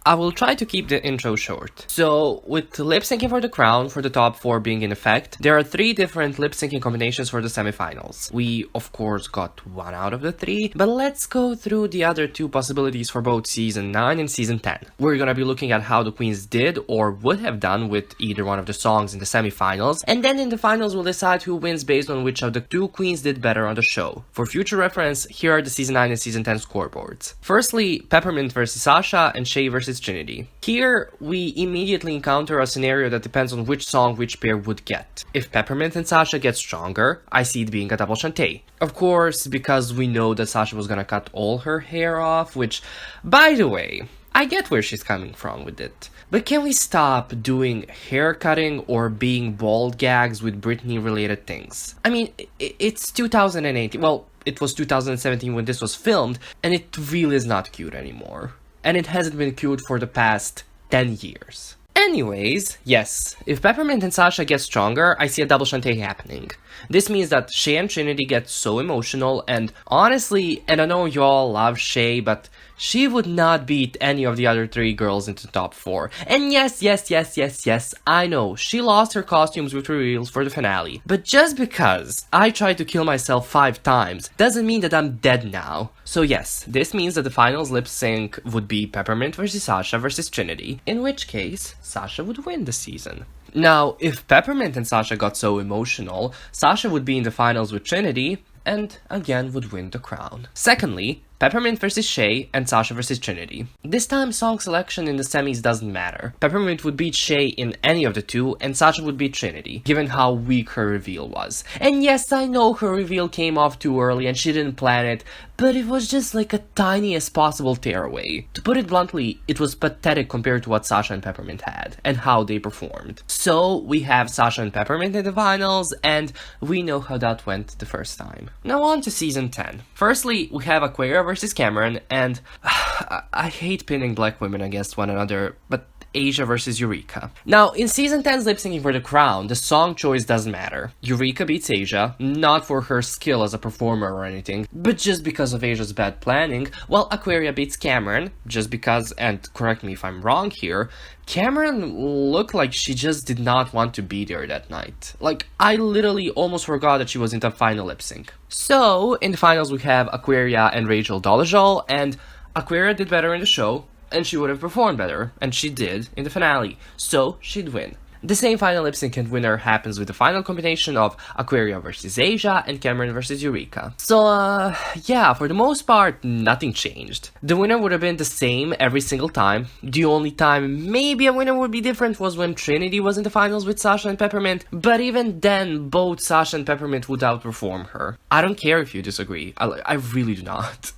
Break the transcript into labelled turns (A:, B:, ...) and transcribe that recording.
A: I will try to keep the intro short. So, with Lipsyncing for the Crown for the top 4 being in effect, there are 3 different lip-syncing combinations for the semifinals. We, of course, got 1 out of the 3, but let's go through the other 2 possibilities for both Season 9 and Season 10. We're gonna be looking at how the queens did or would have done with either one of the songs in the semifinals, and then in the finals we'll decide who wins based on which of the 2 queens did better on the show. For future reference, here are the Season 9 and Season 10 scoreboards. Firstly, Peppermint versus Sasha and Shay versus Trinity. Here, we immediately encounter a scenario that depends on which song which pair would get. If Peppermint and Sasha get stronger, I see it being a double shantay. Of course, because we know that Sasha was gonna cut all her hair off, which, by the way, I get where she's coming from with it. But can we stop doing hair cutting or being bald gags with Britney-related things? I mean, it's 2018, well, it was 2017 when this was filmed, and it really is not cute anymore. And it hasn't been cute for the past 10 years. Anyways, yes, if Peppermint and Sasha get stronger, I see a double shantay happening. This means that Shay and Trinity get so emotional, and honestly, and I know y'all love Shay, but she would not beat any of the other 3 girls into the top 4. And yes, I know, she lost her costumes with reveals for the finale. But just because I tried to kill myself 5 times, doesn't mean that I'm dead now. So yes, this means that the finals lip sync would be Peppermint versus Sasha versus Trinity, in which case, Sasha would win the season. Now, if Peppermint and Sasha got so emotional, Sasha would be in the finals with Trinity, and again would win the crown. Secondly, Peppermint versus Shay and Sasha versus Trinity. This time song selection in the semis doesn't matter. Peppermint would beat Shay in any of the 2 and Sasha would beat Trinity, given how weak her reveal was. And yes, I know her reveal came off too early and she didn't plan it, but it was just like a tiniest possible tearaway. To put it bluntly, it was pathetic compared to what Sasha and Peppermint had, and how they performed. So, we have Sasha and Peppermint in the finals, and we know how that went the first time. Now on to Season 10. Firstly, we have Aquaria versus Cameron, and I hate pinning black women against one another, but Asia versus Eureka. Now, in Season 10's Lipsyncing for the Crown, the song choice doesn't matter. Eureka beats Asia, not for her skill as a performer or anything, but just because of Asia's bad planning, while Aquaria beats Cameron, just because, and correct me if I'm wrong here, Cameron looked like she just did not want to be there that night. Like, I literally almost forgot that she was in the final lip sync. So, in the finals we have Aquaria and Rachel Dolezal, and Aquaria did better in the show, and she would have performed better, and she did in the finale, so she'd win. The same final lip sync and winner happens with the final combination of Aquaria versus Asia and Cameron versus Eureka. So, yeah, for the most part, nothing changed. The winner would have been the same every single time. The only time maybe a winner would be different was when Trinity was in the finals with Sasha and Peppermint, but even then, both Sasha and Peppermint would outperform her. I don't care if you disagree, I really do not.